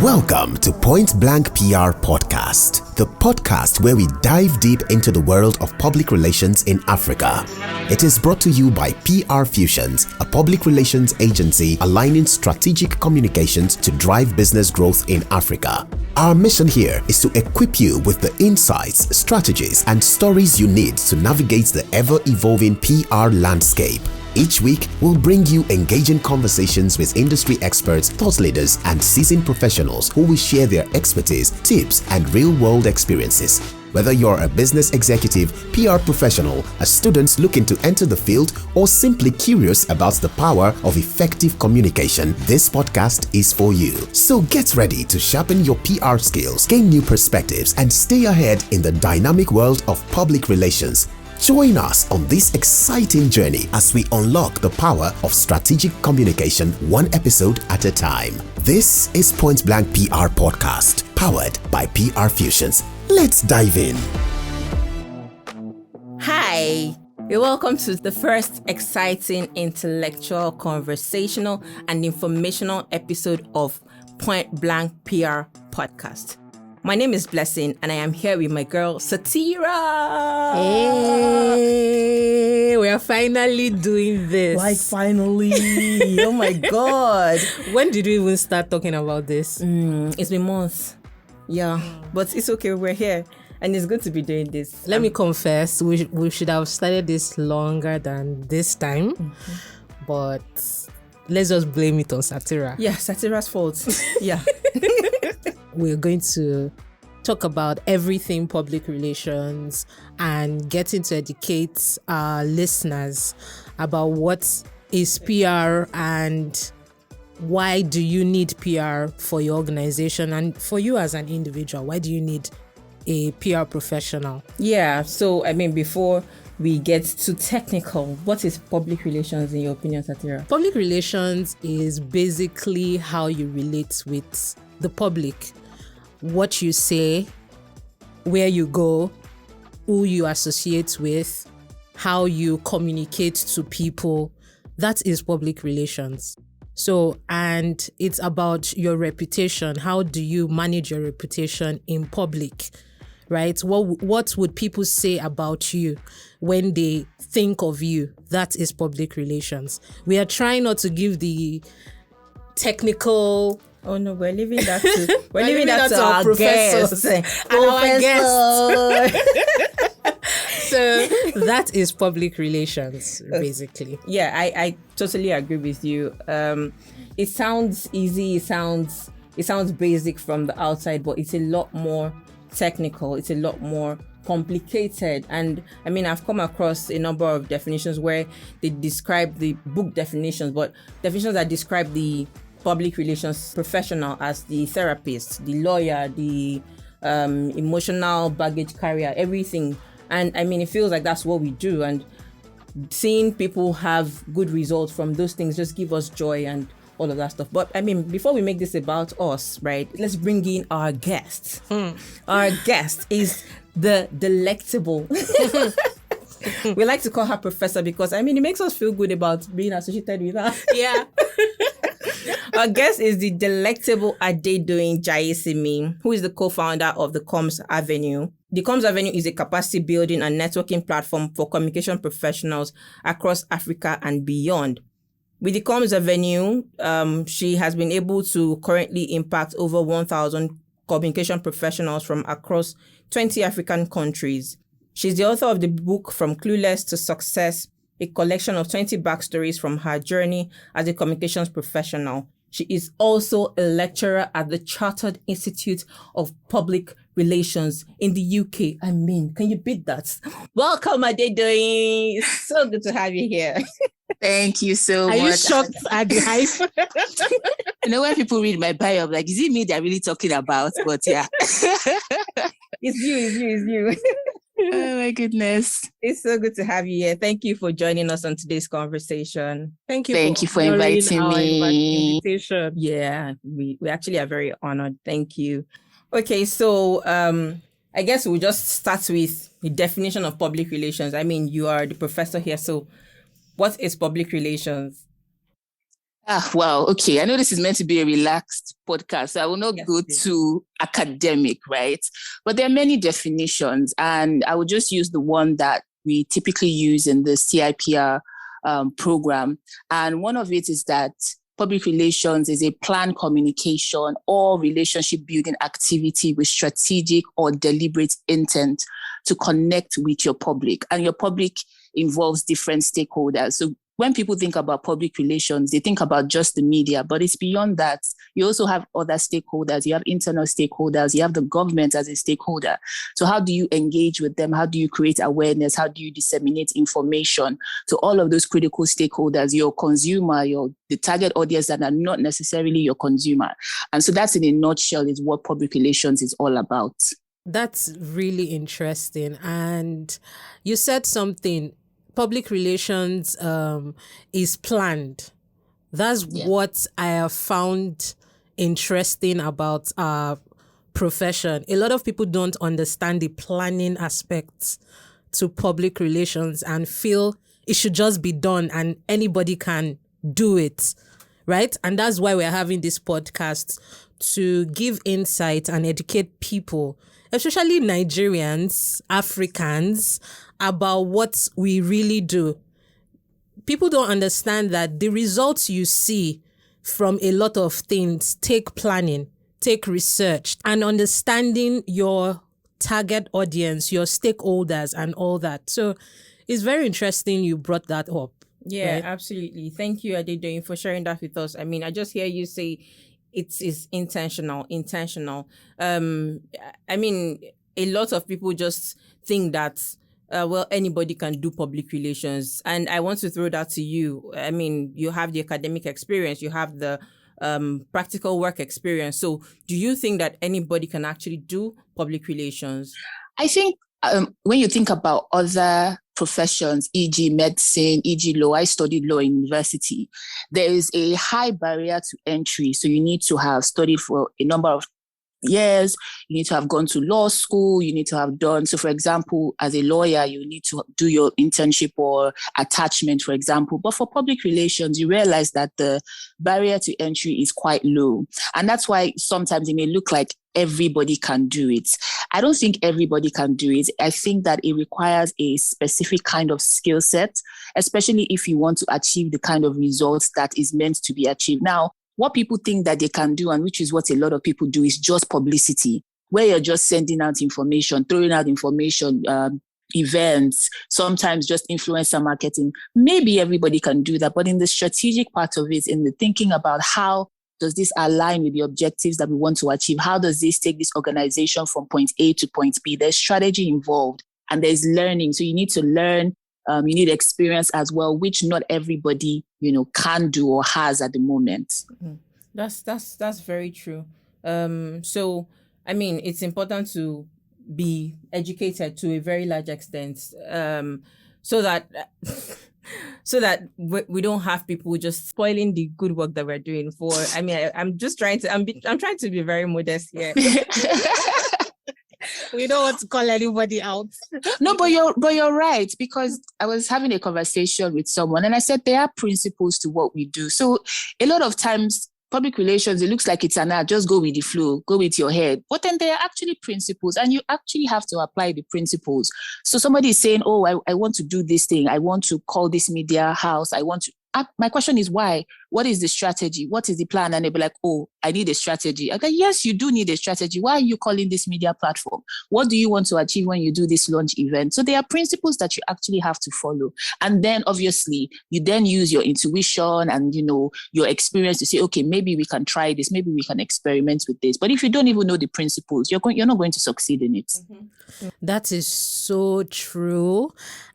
Welcome to PointBlank PR Podcast, the podcast where we dive deep into the world of public relations in Africa. It is brought to you by PR Fusions, a public relations agency aligning strategic communications to drive business growth in Africa. Our mission here is to equip you with the insights, strategies, and stories you need to navigate the ever-evolving PR landscape. Each week, we'll bring you engaging conversations with industry experts, thought leaders, and seasoned professionals who will share their expertise, tips, and real-world experiences. Whether you're a business executive, PR professional, a student looking to enter the field, or simply curious about the power of effective communication, this podcast is for you. So get ready to sharpen your PR skills, gain new perspectives, and stay ahead in the dynamic world of public relations. Join us on this exciting journey as we unlock the power of strategic communication one episode at a time. This is PointBlank PR Podcast, powered by PR Fusions. Let's dive in. Hi, you're welcome to the first exciting intellectual, conversational, and informational episode of PointBlank PR Podcast. My name is Blessing, and I am here with my girl, Satira. Hey, we are finally doing this. Like finally. Oh my God. When did we even start talking about this? It's been months. Yeah, but it's okay. We're here, and it's good to be doing this. Let me confess, we should have started this longer than this time, but let's just blame it on Satira. Yeah, Satira's fault. Yeah. We're going to talk about everything public relations and getting to educate our listeners about what is PR and why do you need PR for your organization and for you as an individual. Why do you need a PR professional? Yeah, so before we get too technical, what is public relations in your opinion, Satira? Public relations is basically how you relate with the public. What you say, where you go, who you associate with, how you communicate to people. That is public relations. So, and it's about your reputation. How do you manage your reputation in public, right? What would people say about you when they think of you? That is public relations. We are trying not to give the technical... Oh no, we're leaving that to our professors guests. And our guests. So that is public relations, basically. Yeah, I totally agree with you. It sounds easy, it sounds basic from the outside, but it's a lot more technical, it's a lot more complicated. And I've come across a number of definitions where they describe the book definitions, but definitions that describe the public relations professional as the therapist, the lawyer, the emotional baggage carrier, everything. And it feels like that's what we do. And seeing people have good results from those things just give us joy and all of that stuff. But before we make this about us, right, let's bring in our guest. Our guest is the delectable. We like to call her Professor because, it makes us feel good about being associated with her. Yeah. Our guest is the delectable Adedoyin Jaiyesimi, who is the co-founder of the Comms Avenue. The Comms Avenue is a capacity building and networking platform for communication professionals across Africa and beyond. With the Comms Avenue, she has been able to currently impact over 1,000 communication professionals from across 20 African countries. She's the author of the book From Clueless to Success, a collection of 20 backstories from her journey as a communications professional. She is also a lecturer at the Chartered Institute of Public Relations in the UK. Can you beat that? Welcome, Adedoyin. It's so good to have you here. Thank you so much. Are you shocked at the hype? When people read my bio, I'm like, is it me they're really talking about? But yeah. It's you. Oh my goodness. It's so good to have you here. Thank you for joining us on today's conversation. Thank you for inviting me. Invitation. Yeah, we actually are very honored. Thank you. Okay, so I guess we'll just start with the definition of public relations. You are the professor here, so what is public relations? Wow. Okay. I know this is meant to be a relaxed podcast, so I will not go Please. too academic, right? But there are many definitions, and I will just use the one that we typically use in the CIPR program. And one of it is that public relations is a planned communication or relationship building activity with strategic or deliberate intent to connect with your public. And your public involves different stakeholders. So when people think about public relations, they think about just the media, but it's beyond that. You also have other stakeholders. You have internal stakeholders. You have the government as a stakeholder. So how do you engage with them? How do you create awareness? How do you disseminate information to all of those critical stakeholders, your consumer, the target audience that are not necessarily your consumer? And so that's in a nutshell is what public relations is all about. That's really interesting. And you said something, public relations is planned. That's what I have found interesting about our profession. A lot of people don't understand the planning aspects to public relations and feel it should just be done and anybody can do it, right? And that's why we're having this podcast, to give insight and educate people, especially Nigerians, Africans, about what we really do. People don't understand that the results you see from a lot of things take planning, take research, and understanding your target audience, your stakeholders, and all that. So it's very interesting you brought that up. Yeah, right? absolutely. Thank you, Adedoyin, for sharing that with us. I mean, I just hear you say it is intentional. I mean, a lot of people just think that, well, anybody can do public relations. And I want to throw that to you. I mean, you have the academic experience, you have the practical work experience. So do you think that anybody can actually do public relations? I think when you think about other professions, e.g. medicine, e.g. law, I studied law in university, there is a high barrier to entry. So you need to have studied for a number of years, you need to have gone to law school, you need to have done, so for example, as a lawyer, you need to do your internship or attachment, for example. But for public relations, you realize that the barrier to entry is quite low. And that's why sometimes it may look like everybody can do it. I don't think everybody can do it. I think that it requires a specific kind of skill set, especially if you want to achieve the kind of results that is meant to be achieved. Now, what people think that they can do, and which is what a lot of people do, is just publicity, where you're just sending out information, throwing out information, events, sometimes just influencer marketing. Maybe everybody can do that, but in the strategic part of it, in the thinking about how does this align with the objectives that we want to achieve? How does this take this organization from point A to point B? There's strategy involved and there's learning. So you need to learn. You need experience as well, which not everybody, can do or has at the moment. That's very true. So, I mean, it's important to be educated to a very large extent, so that we don't have people just spoiling the good work that we're doing. I'm trying to be very modest here. We don't want to call anybody out. No, but you're right, because I was having a conversation with someone and I said there are principles to what we do. So a lot of times public relations, it looks like it's an art, just go with the flow, go with your head. But then there are actually principles and you actually have to apply the principles. So somebody is saying, oh, I want to do this thing. I want to call this media house. My question is why? What is the strategy? What is the plan? And they'll be like, oh, I need a strategy. I go, yes, you do need a strategy. Why are you calling this media platform? What do you want to achieve when you do this launch event? So there are principles that you actually have to follow. And then obviously you then use your intuition and, your experience to say, okay, maybe we can try this. Maybe we can experiment with this. But if you don't even know the principles, you're not going to succeed in it. Mm-hmm. That is so true.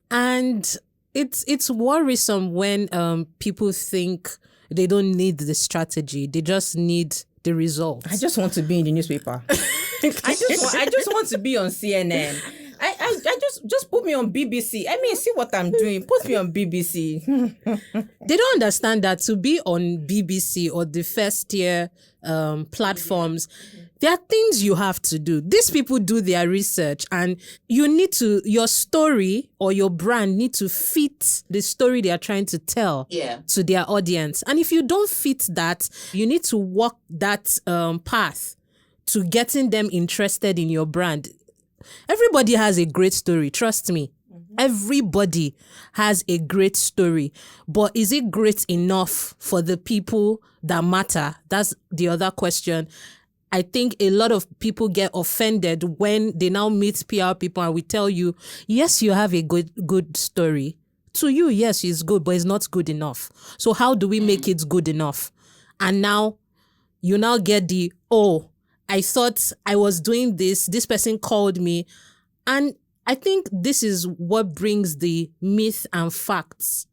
And it's worrisome when people think they don't need the strategy. They just need the results. I just want to be in the newspaper. I just want to be on CNN. I just put me on BBC. I mean, see what I'm doing. Put me on BBC. They don't understand that to be on BBC or the first tier platforms, there are things you have to do. These people do their research, and your story or your brand need to fit the story they are trying to tell to their audience. And if you don't fit that, you need to walk that path to getting them interested in your brand. Everybody has a great story. Trust me. Everybody has a great story. But is it great enough for the people that matter? That's the other question. I think a lot of people get offended when they now meet PR people and we tell you, yes, you have a good story. To you, yes, it's good, but it's not good enough. So how do we make it good enough? And now you now get I thought I was doing this person called me. And I think this is what brings the myth and facts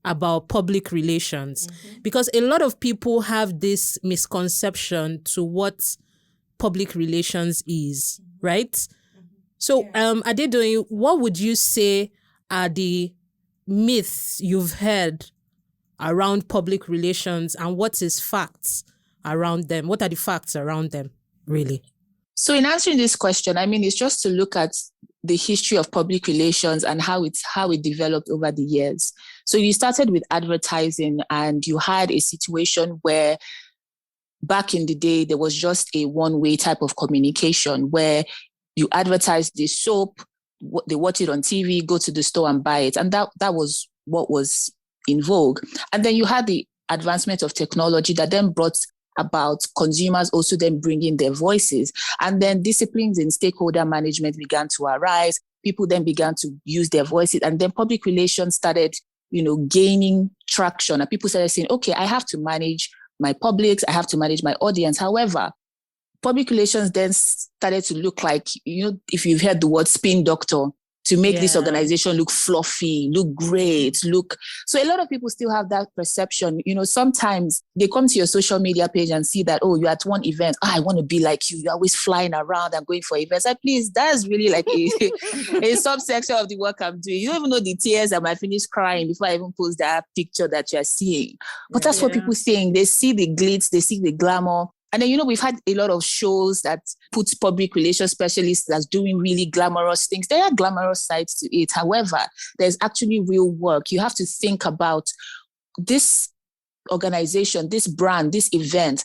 about public relations. Because a lot of people have this misconception to what public relations is, right? So, Adedoyin, what would you say are the myths you've heard around public relations, and what is facts around them? What are the facts around them, really? So in answering this question, I mean, it's just to look at the history of public relations and how it developed over the years. So you started with advertising, and you had a situation where back in the day, there was just a one-way type of communication where you advertised the soap, they watch it on TV, go to the store and buy it. And that was what was in vogue. And then you had the advancement of technology that then brought about consumers also then bringing their voices. And then disciplines in stakeholder management began to arise. People then began to use their voices. And then public relations started, gaining traction. And people started saying, okay, I have to manage my publics, I have to manage my audience. However, public relations then started to look like, if you've heard the word spin doctor, to make this organization look fluffy, look great, So a lot of people still have that perception. Sometimes they come to your social media page and see that, you're at one event. I want to be like you. You're always flying around and going for events. Please, that's really like a subsection of the work I'm doing. You don't even know the tears I might finish crying before I even post that picture that you're seeing. But that's what people saying. They see the glitz, they see the glamour. And then, we've had a lot of shows that put public relations specialists that's doing really glamorous things. There are glamorous sides to it. However, there's actually real work. You have to think about this organization, this brand, this event.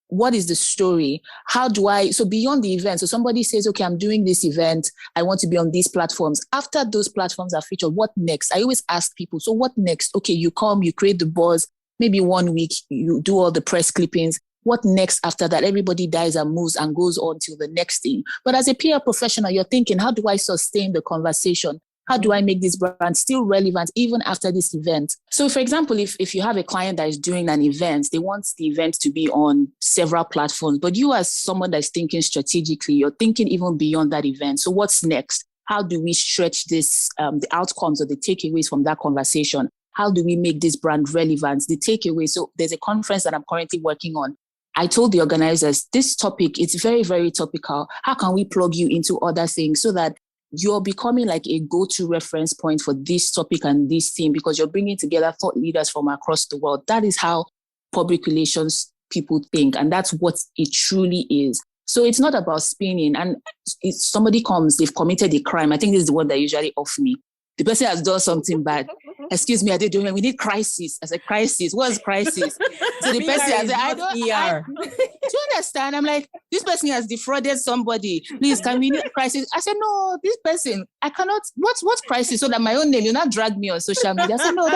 What is the story? So beyond the event, so somebody says, okay, I'm doing this event. I want to be on these platforms. After those platforms are featured, what next? I always ask people, so what next? Okay, you come, you create the buzz. Maybe 1 week, you do all the press clippings. What next after that? Everybody dies and moves and goes on to the next thing. But as a PR professional, you're thinking, how do I sustain the conversation? How do I make this brand still relevant even after this event? So for example, if you have a client that is doing an event, they want the event to be on several platforms, but you as someone that's thinking strategically, you're thinking even beyond that event. So what's next? How do we stretch this, the outcomes or the takeaways from that conversation? How do we make this brand relevant? The takeaway. So there's a conference that I'm currently working on. I told the organizers, this topic, it's very, very topical. How can we plug you into other things so that you're becoming like a go-to reference point for this topic and this theme, because you're bringing together thought leaders from across the world. That is how public relations people think. And that's what it truly is. So it's not about spinning. And if somebody comes, they've committed a crime. I think this is the word that usually off me. The person has done something bad. Excuse me, Adedoyin, we need crisis. I said, crisis? What's crisis? So the person has said, do you understand? I'm like, this person has defrauded somebody. Please, can we need crisis? I said, no, this person, I cannot, what's crisis? So that my own name, you'll not drag me on social media. I said, no,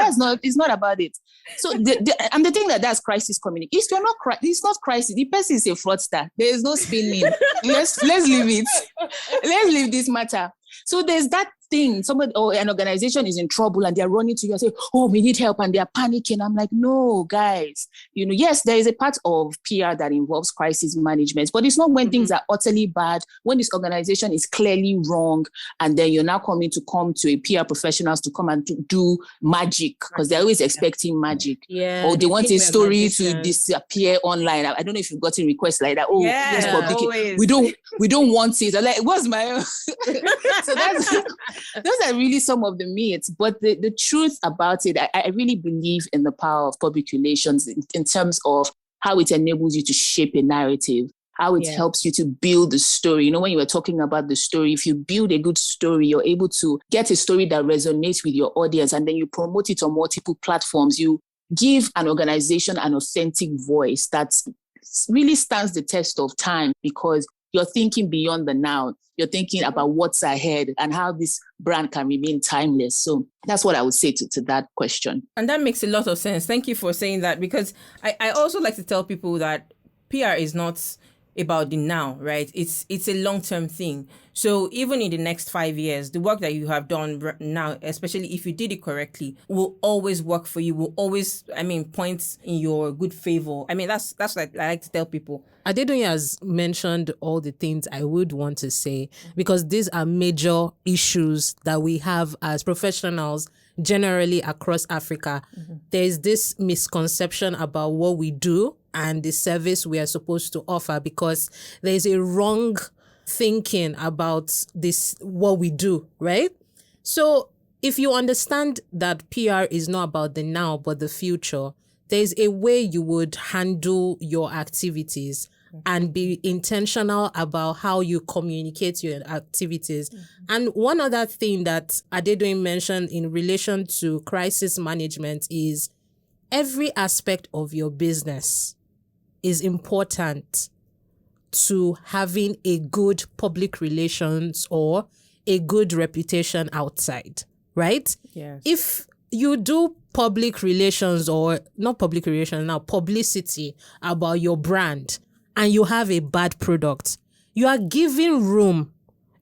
it's not about it. So and the thing that's crisis communication. It's not crisis. The person is a fraudster. There is no spinning. Let's leave it. Let's leave this matter. So there's that thing. Somebody or an organization is in trouble and they're running to you and say, oh, we need help, and they're panicking. I'm like, no, guys, yes, there is a part of PR that involves crisis management, but it's not when things are utterly bad, when this organization is clearly wrong, and then you're now coming to a PR professionals to come and to do magic, because they're always expecting magic. Yeah. Or they want a story to disappear online. I don't know if you've gotten requests like that. Oh, yes, we don't want it. I'm like, what's my own? So those are really some of the myths. But the truth about it, I really believe in the power of public relations in terms of how it enables you to shape a narrative, how it helps you to build the story. When you were talking about the story, if you build a good story, you're able to get a story that resonates with your audience, and then you promote it on multiple platforms. You give an organization an authentic voice that really stands the test of time, because you're thinking beyond the now. You're thinking about what's ahead and how this brand can remain timeless. So that's what I would say to that question. And that makes a lot of sense. Thank you for saying that, because I also like to tell people that PR is not about the now, right? It's a long-term thing. So even in the next 5 years, the work that you have done now, especially if you did it correctly, will always work for you, will always, point in your good favor. That's what I like to tell people. Adedoyin has mentioned all the things I would want to say, because these are major issues that we have as professionals generally across Africa. There's this misconception about what we do and the service we are supposed to offer, because there's a wrong thinking about this, what we do, right? So if you understand that PR is not about the now, but the future, there's a way you would handle your activities and be intentional about how you communicate your activities. And one other thing that Adedoyin mentioned in relation to crisis management is every aspect of your business is important to having a good public relations or a good reputation outside, right? Yes. If you do public relations, or not public relations now, publicity about your brand, and you have a bad product, you are giving room.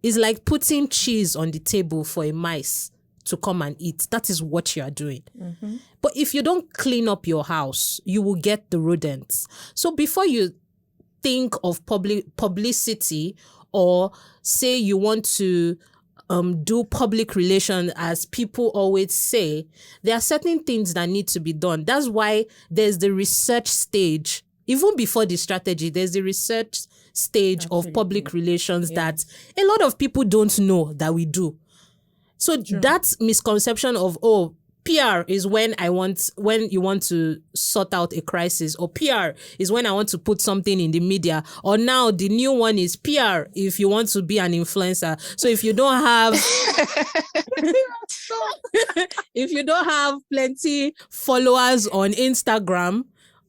It's like putting cheese on the table for a mice to come and eat. That is what you are doing. But if you don't clean up your house, you will get the rodents. So before you think of publicity, or say you want to do public relations, as people always say, there are certain things that need to be done. That's why there's the research stage. Even before the strategy, there's the research stage of public relations that a lot of people don't know that we do. So that misconception of, PR is when you want to sort out a crisis, or PR is when I want to put something in the media, or now the new one is PR if you want to be an influencer. So if you don't have if you don't have plenty followers on Instagram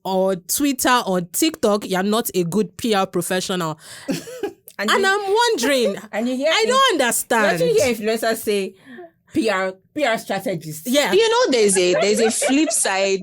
or Twitter or TikTok, you're not a good PR professional. And I'm wondering, I don't understand. You hear influencers say PR strategist. Yeah. There's a flip side.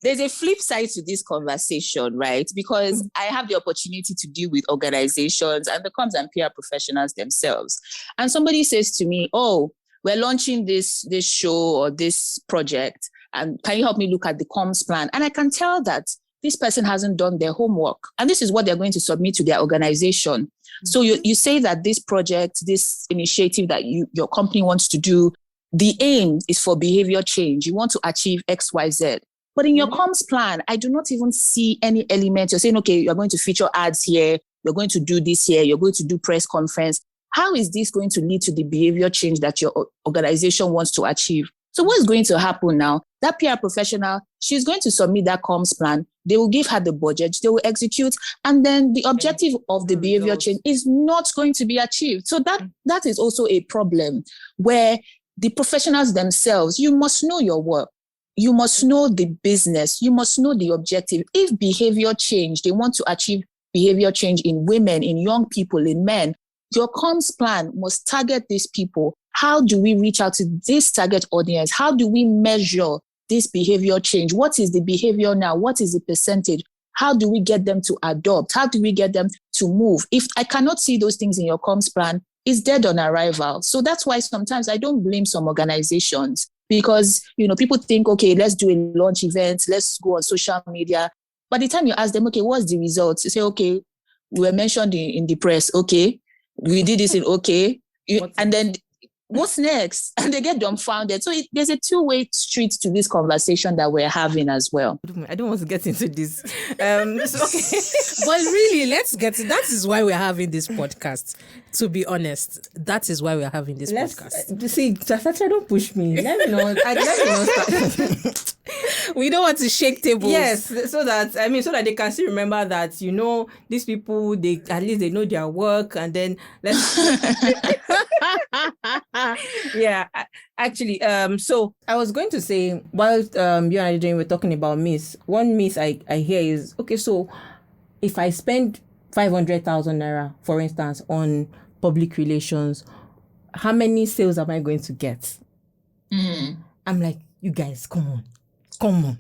There's a flip side to this conversation, right? Because I have the opportunity to deal with organizations and the comms and PR professionals themselves. And somebody says to me, oh, we're launching this show or this project, and can you help me look at the comms plan? And I can tell that this person hasn't done their homework, and this is what they're going to submit to their organization. So you say that this project, this initiative that your company wants to do, the aim is for behavior change. You want to achieve X, Y, Z. But in your comms plan, I do not even see any element. You're saying, okay, you're going to feature ads here. You're going to do this here. You're going to do press conference. How is this going to lead to the behavior change that your organization wants to achieve? So what's going to happen now? That PR professional, she's going to submit that comms plan. They will give her the budget. They will execute. And then the objective of the behavior change is not going to be achieved. So that is also a problem, where the professionals themselves, you must know your work. You must know the business. You must know the objective. If behavior change, they want to achieve behavior change in women, in young people, in men, your comms plan must target these people. How do we reach out to this target audience? How do we measure this behavior change? What is the behavior now? What is the percentage? How do we get them to adopt? How do we get them to move? If I cannot see those things in your comms plan, is dead on arrival. So that's why sometimes I don't blame some organizations because, people think, okay, let's do a launch event, let's go on social media. By the time you ask them, okay, what's the results? You say, okay, we were mentioned in the press. Okay, we did this in okay. And then what's next? And they get dumbfounded. So there's a two-way street to this conversation that we're having as well. I don't want to get into this. Okay. But really, let's get to that. Is why we're having this podcast. To be honest, that is why we're having this podcast. See, Tafacha, don't push me. Let me know. Let me know. We don't want to shake tables. Yes, so that they can still remember that, these people, at least they know their work, and then let's yeah, actually, so I was going to say, while you and Adedoyin were talking about myths, one myth I hear is, okay, so if I spend 500,000 naira, for instance, on public relations, how many sales am I going to get? I'm like, you guys, come on.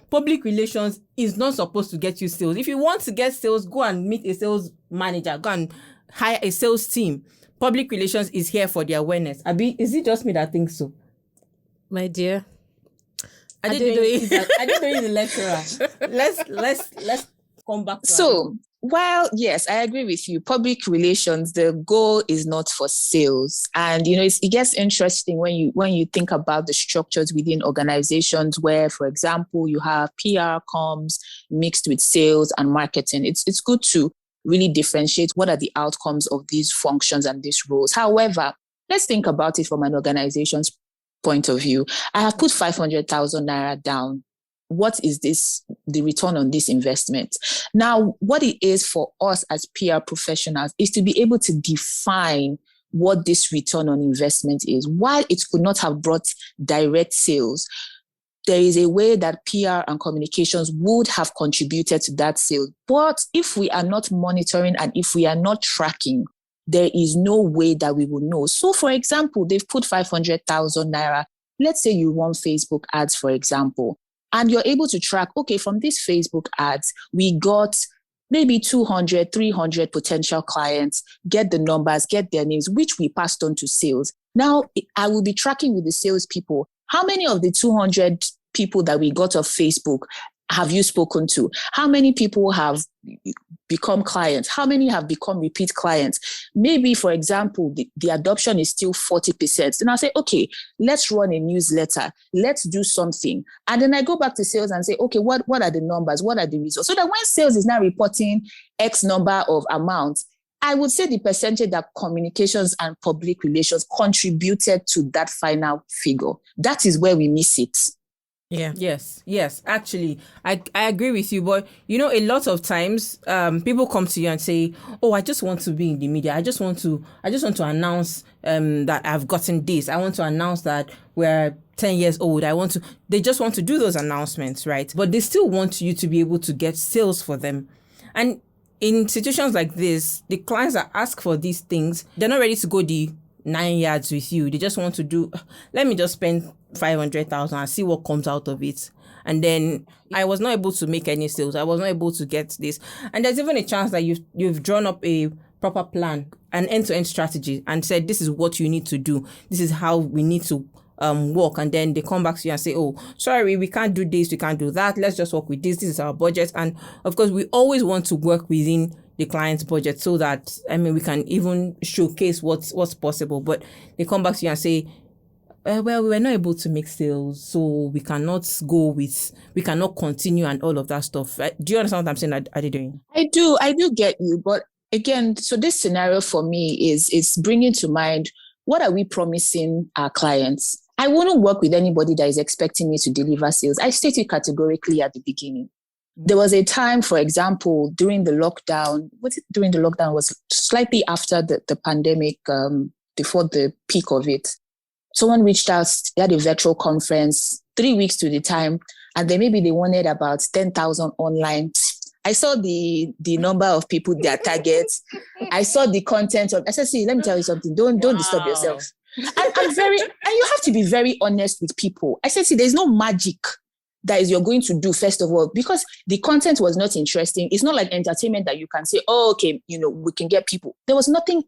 Public relations is not supposed to get you sales. If you want to get sales, go and meet a sales manager, go and hire a sales team. Public relations is here for the awareness. Abi, is it just me that thinks so? My dear, Adedoyin is the lecturer. Let's come back to so. While, yes, I agree with you, public relations, the goal is not for sales. And, it gets interesting when you think about the structures within organizations where, for example, you have PR comms mixed with sales and marketing. It's good to really differentiate what are the outcomes of these functions and these roles. However, let's think about it from an organization's point of view. I have put 500,000 naira down. What is the return on this investment? Now, what it is for us as PR professionals is to be able to define what this return on investment is. While it could not have brought direct sales, there is a way that PR and communications would have contributed to that sale. But if we are not monitoring and if we are not tracking, there is no way that we will know. So, for example, they've put 500,000 naira. Let's say you run Facebook ads, for example. And you're able to track, okay, from these Facebook ads, we got maybe 200, 300 potential clients, get the numbers, get their names, which we passed on to sales. Now, I will be tracking with the salespeople. How many of the 200 people that we got off Facebook have you spoken to? How many people have become clients? How many have become repeat clients? Maybe, for example, the adoption is still 40%. Then I'll say, okay, let's run a newsletter. Let's do something. And then I go back to sales and say, okay, what are the numbers? What are the results? So that when sales is now reporting X number of amounts, I would say the percentage that communications and public relations contributed to that final figure. That is where we miss it. Yeah. Yes. Actually, I agree with you. But, a lot of times people come to you and say, oh, I just want to be in the media. I just want to announce that I've gotten this. I want to announce that we're 10 years old. They just want to do those announcements, right? But they still want you to be able to get sales for them. And in situations like this, the clients that ask for these things, they're not ready to go the 9 yards with you. They just want to do, let me just spend 500,000 and see what comes out of it. And then I was not able to make any sales. I was not able to get this. And there's even a chance that you've drawn up a proper plan, an end-to-end strategy, and said, this is what you need to do. This is how we need to work. And then they come back to you and say, oh, sorry, we can't do this. We can't do that. Let's just work with this. This is our budget. And of course, we always want to work within the client's budget so that, we can even showcase what's possible. But they come back to you and say, well, we were not able to make sales, so we cannot continue and all of that stuff. Do you understand what I'm saying, Adedoyin? I do get you. But again, so this scenario for me is bringing to mind, what are we promising our clients? I wouldn't work with anybody that is expecting me to deliver sales. I stated categorically at the beginning. There was a time, for example, during the lockdown, was slightly after the pandemic, before the peak of it. Someone reached out, they had a virtual conference, 3 weeks to the time, and then maybe they wanted about 10,000 online. I saw the number of people, their targets. I saw the content of, I said, see, let me tell you something. Don't disturb yourself. And you have to be very honest with people. I said, see, there's no magic that is you're going to do, first of all, because the content was not interesting. It's not like entertainment that you can say, oh, okay, we can get people. There was nothing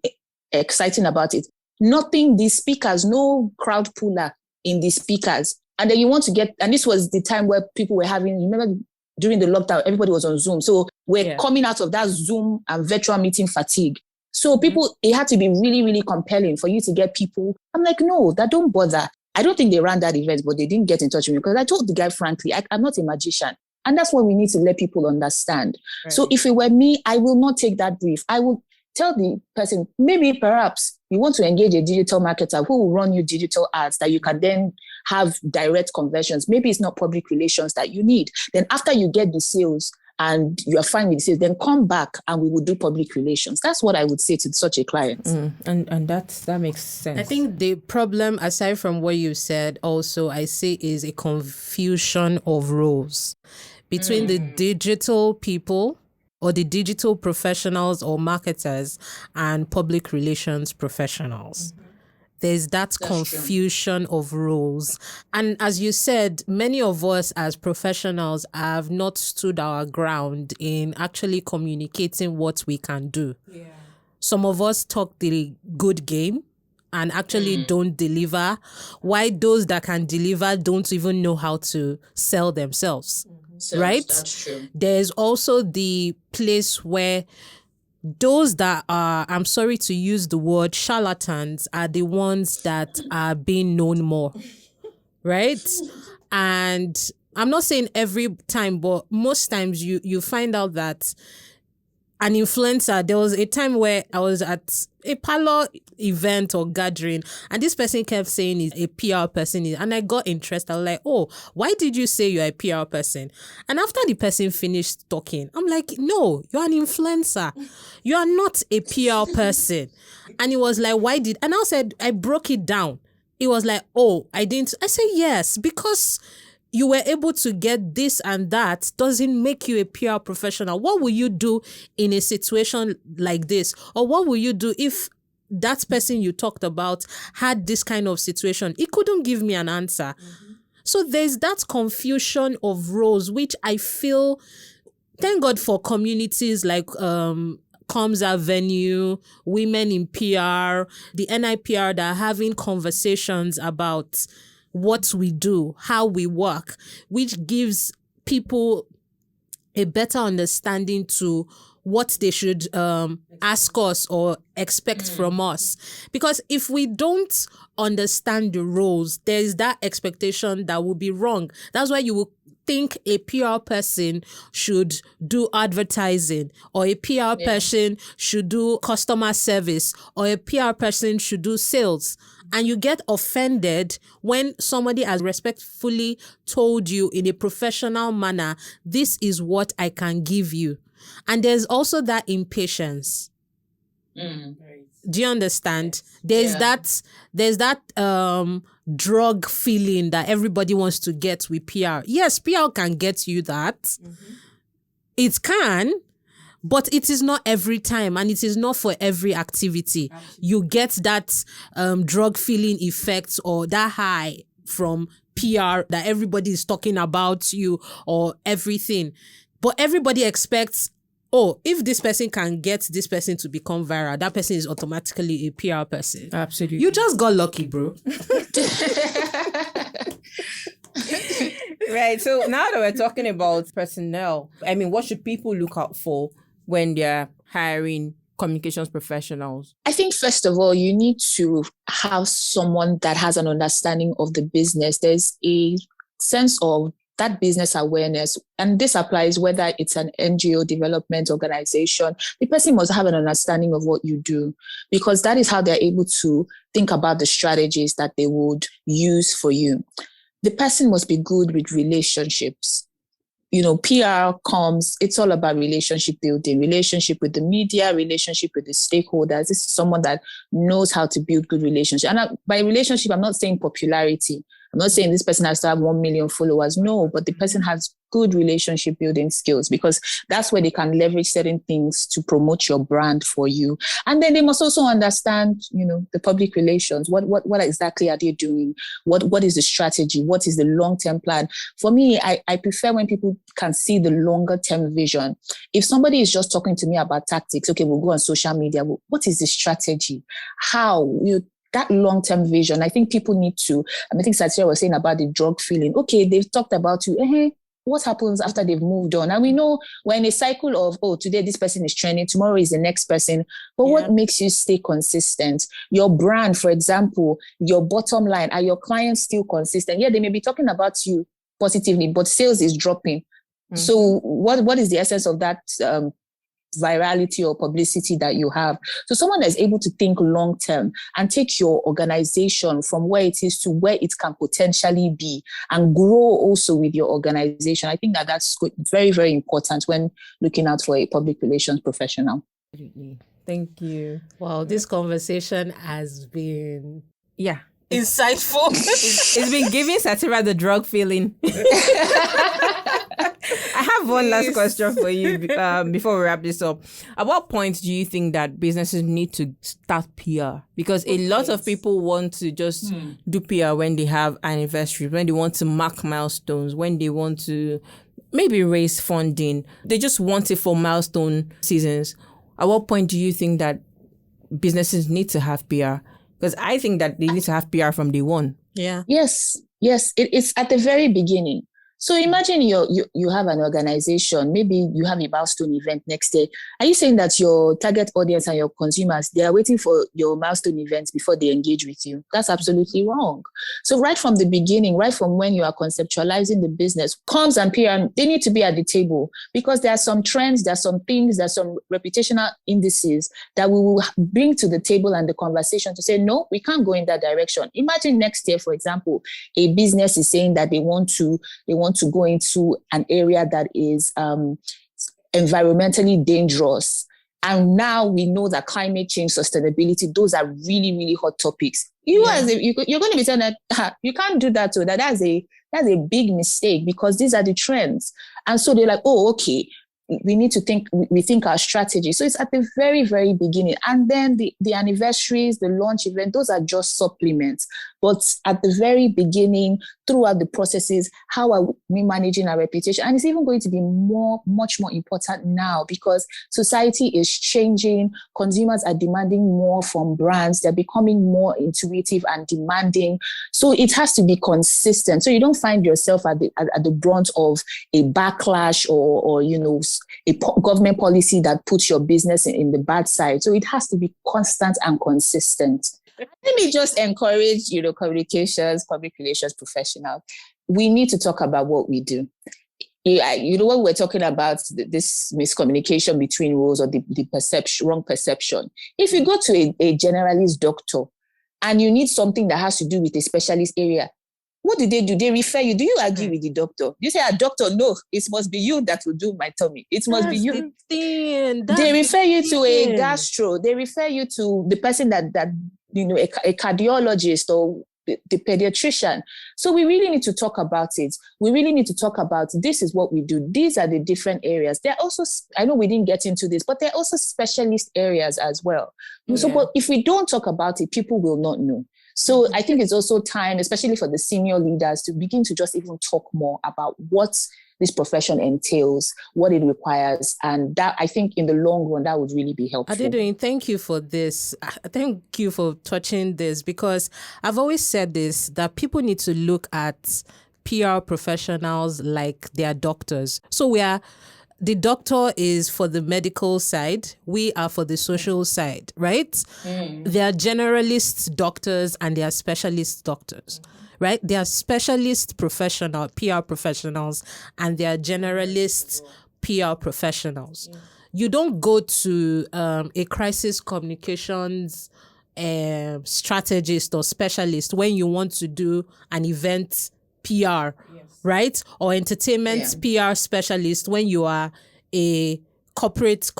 exciting about it. Nothing, the speakers, no crowd puller in the speakers. And then you want to get, and this was the time where people were having, remember during the lockdown, everybody was on Zoom. So we're coming out of that Zoom and virtual meeting fatigue. So people, it had to be really, really compelling for you to get people. I'm like, no, that don't bother. I don't think they ran that event, but they didn't get in touch with me because I told the guy, frankly, I'm not a magician. And that's what we need to let people understand. Right. So if it were me, I will not take that brief. I will tell the person, maybe perhaps you want to engage a digital marketer who will run you digital ads that you can then have direct conversions. Maybe it's not public relations that you need. Then after you get the sales and you're fine with the sales, then come back and we will do public relations. That's what I would say to such a client. And that makes sense. I think the problem, aside from what you said, also I say is a confusion of roles between the digital people or the digital professionals or marketers and public relations professionals. There's that confusion of roles. And as you said, many of us as professionals have not stood our ground in actually communicating what we can do. Yeah. Some of us talk the good game and actually don't deliver, while those that can deliver don't even know how to sell themselves. So right? That's true. There's also the place where those that are, I'm sorry to use the word, charlatans are the ones that are being known more, right? And I'm not saying every time, but most times you find out that an influencer, there was a time where I was at a parlor event or gathering and this person kept saying he's a PR person, and I got interested. I was like, oh, why did you say you're a PR person? And after the person finished talking, I'm like, no, you're an influencer. You are not a PR person. And he was like, why did, and I said, I broke it down. It was like, oh, I didn't. I said, yes, because you were able to get this and that doesn't make you a PR professional. What will you do in a situation like this? Or what will you do if that person you talked about had this kind of situation? He couldn't give me an answer. So there's that confusion of roles, which I feel, thank God for communities like Comms Avenue, Women in PR, the NIPR that are having conversations about what we do, how we work, which gives people a better understanding to what they should ask us or expect from us. Because if we don't understand the roles, there is that expectation that will be wrong. That's why you will think a PR person should do advertising, or a PR person should do customer service, or a PR person should do sales. And you get offended when somebody has respectfully told you in a professional manner, this is what I can give you. And there's also that impatience. Do you understand? There's that drug feeling that everybody wants to get with PR. Yes, PR can get you that. It can, but it is not every time, and it is not for every activity. Absolutely. You get that drug feeling effect or that high from PR that everybody is talking about you or everything. But everybody expects, oh, if this person can get this person to become viral, that person is automatically a PR person. Absolutely. You just got lucky, bro. Right. So now that we're talking about personnel, I mean, what should people look out for when they're hiring communications professionals? I think, first of all, you need to have someone that has an understanding of the business. There's a sense of that business awareness, and this applies whether it's an NGO development organization. The person must have an understanding of what you do, because that is how they're able to think about the strategies that they would use for you. The person must be good with relationships. You know, PR comms, it's all about relationship building, relationship with the media, relationship with the stakeholders. This is someone that knows how to build good relationships. And by relationship, I'm not saying popularity. I'm not saying this person has to have 1 million followers. No, but the person has good relationship building skills, because that's where they can leverage certain things to promote your brand for you. And then they must also understand, the public relations. What exactly are they doing? What is the strategy? What is the long-term plan? For me, I prefer when people can see the longer term vision. If somebody is just talking to me about tactics, okay, we'll go on social media. What is the strategy? How? That long-term vision. I think people need to, I think Satya was saying about the drug feeling. Okay, they've talked about you. What happens after they've moved on? And we know we're in a cycle of, today this person is trending, tomorrow is the next person. But what makes you stay consistent? Your brand, for example, your bottom line, are your clients still consistent? Yeah, they may be talking about you positively, but sales is dropping. Mm-hmm. So what is the essence of that virality or publicity that you have? So someone that's able to think long term and take your organization from where it is to where it can potentially be and grow also with your organization. I think that's very, very important when looking out for a public relations professional. Thank you. Wow, this conversation has been insightful. It's been giving Satira the drug feeling. I have one last question for you before we wrap this up. At what point do you think that businesses need to start PR? Because a lot of people want to just do PR when they have anniversaries, when they want to mark milestones, when they want to maybe raise funding. They just want it for milestone seasons. At what point do you think that businesses need to have PR? Because I think that they need to have PR from day one. Yeah. Yes. It's at the very beginning. So imagine you have an organization, maybe you have a milestone event next day. Are you saying that your target audience and your consumers, they are waiting for your milestone events before they engage with you? That's absolutely wrong. So right from the beginning, right from when you are conceptualizing the business, comms and PR, they need to be at the table, because there are some trends, there are some things, there are some reputational indices that we will bring to the table and the conversation to say, no, we can't go in that direction. Imagine next year, for example, a business is saying that they want to go into an area that is environmentally dangerous. And now we know that climate change, sustainability, those are really, really hot topics. You're going to be saying that you can't do that. So that's a big mistake, because these are the trends. And so they're like, oh, okay, we need to rethink our strategy. So it's at the very, very beginning. And then the anniversaries, the launch event, those are just supplements. But at the very beginning, throughout the processes, how are we managing our reputation? And it's even going to be much more important now, because society is changing. Consumers are demanding more from brands. They're becoming more intuitive and demanding. So it has to be consistent. So you don't find yourself at the brunt of a backlash or a government policy that puts your business in the bad side. So it has to be constant and consistent. Let me just encourage, communications, public relations professionals. We need to talk about what we do. When we're talking about this miscommunication between roles or the wrong perception. If you go to a generalist doctor and you need something that has to do with a specialist area, what do? They refer you. Do you agree with the doctor? You say, doctor, no, it must be you that will do my tummy. It must be you. They refer you to a gastro. They refer you to the person that a cardiologist or the pediatrician. So we really need to talk about it. We really need to talk about, this is what we do. These are the different areas. There are also, I know we didn't get into this, but there are also specialist areas as well. Yeah. So, but if we don't talk about it, people will not know. So I think it's also time, especially for the senior leaders, to begin to just even talk more about what this profession entails, what it requires. And that, I think in the long run, that would really be helpful. Adedoyin, thank you for this. Thank you for touching this, because I've always said this, that people need to look at PR professionals like they are doctors. So the doctor is for the medical side. We are for the social side, right? There are generalist doctors and there are specialist doctors, right? There are specialist professional, PR professionals, and there are generalist PR professionals. You don't go to a crisis communications strategist or specialist when you want to do an event PR, right? Or entertainment PR specialist when you are a corporate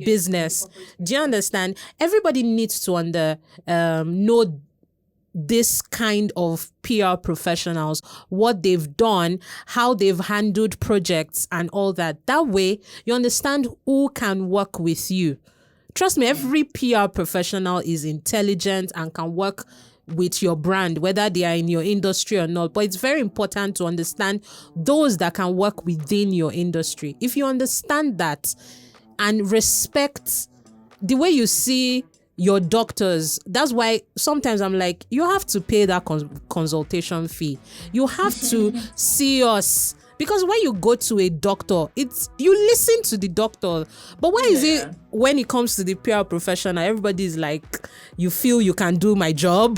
business. Do you understand? Everybody needs to know this kind of PR professionals, what they've done, how they've handled projects and all that. That way, you understand who can work with you. Trust me, every PR professional is intelligent and can work with your brand, whether they are in your industry or not. But it's very important to understand those that can work within your industry. If you understand that and respect the way you see your doctors, that's why sometimes I'm like, you have to pay that consultation fee. You have to see us. Because when you go to a doctor, you listen to the doctor. But why is it when it comes to the PR professional, everybody's like, you feel you can do my job?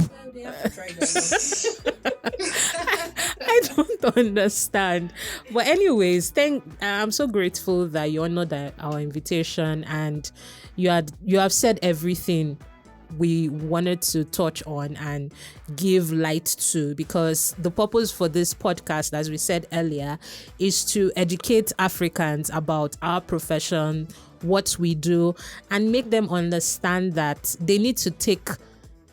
I don't understand. But anyways, I'm so grateful that you honored our invitation and you have said everything we wanted to touch on and give light to, because the purpose for this podcast, as we said earlier, is to educate Africans about our profession, what we do, and make them understand that they need to take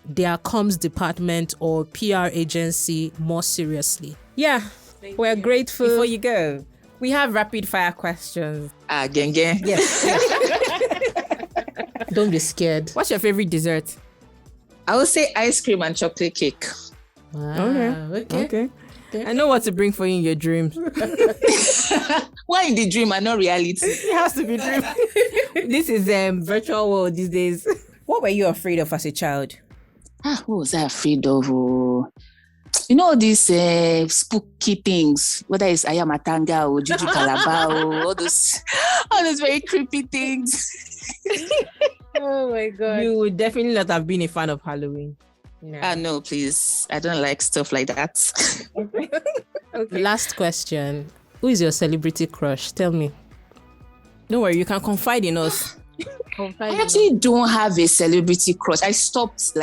their comms department or PR agency more seriously. Yeah, we're grateful. Before you go, we have rapid fire questions. Gang. Yes. Don't be scared. What's your favorite dessert? I would say ice cream and chocolate cake. Okay. I know what to bring for you in your dreams. Why in the dream and not reality? It has to be dream. This is virtual world these days. What were you afraid of as a child? What was I afraid of? You know these spooky things, whether it's Ayamatanga or Juju Calabar or all those very creepy things. Oh my God. You would definitely not have been a fan of Halloween. No, please. I don't like stuff like that. Okay. Last question. Who is your celebrity crush? Tell me. Don't worry, you can confide in us. I actually don't have a celebrity crush. I stopped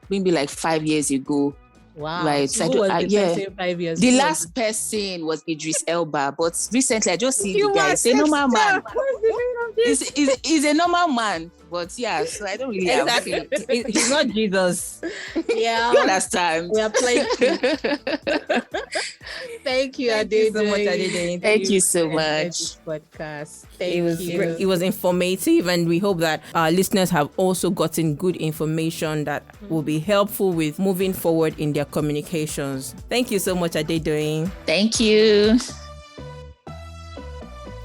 maybe 5 years ago. Wow. Right. So who was the person 5 years The ago? last person was Idris Elba, but recently I just see the guy. He's a normal man. He's a normal man, but yeah, so I don't really exactly. He's not Jesus. Yeah. You understand? We are playing. Thank you, Adedoyin. So much, Adedoyin. Thank you so much. This podcast. It was informative, and we hope that our listeners have also gotten good information that will be helpful with moving forward in their communications. Thank you so much, Adedoyin. Thank you.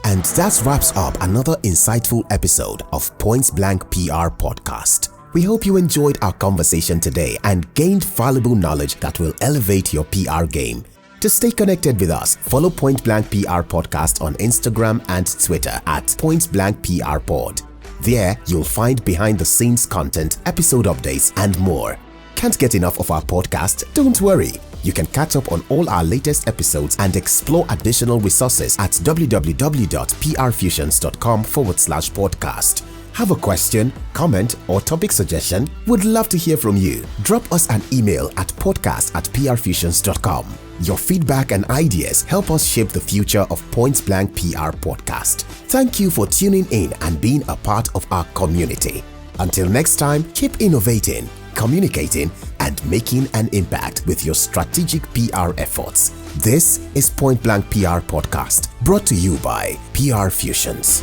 And that wraps up another insightful episode of PointBlank PR podcast. We hope you enjoyed our conversation today and gained valuable knowledge that will elevate your PR game. To stay connected with us, follow PointBlank PR podcast on Instagram and Twitter at PointBlank PR Pod. There, you'll find behind-the-scenes content, episode updates, and more. Can't get enough of our podcast? Don't worry. You can catch up on all our latest episodes and explore additional resources at www.prfusions.com/podcast. Have a question, comment, or topic suggestion? We'd love to hear from you. Drop us an email at podcast@prfusions.com. Your feedback and ideas help us shape the future of PointBlank PR podcast. Thank you for tuning in and being a part of our community. Until next time, keep innovating, communicating, and making an impact with your strategic PR efforts. This is PointBlank PR podcast, brought to you by PR Fusions.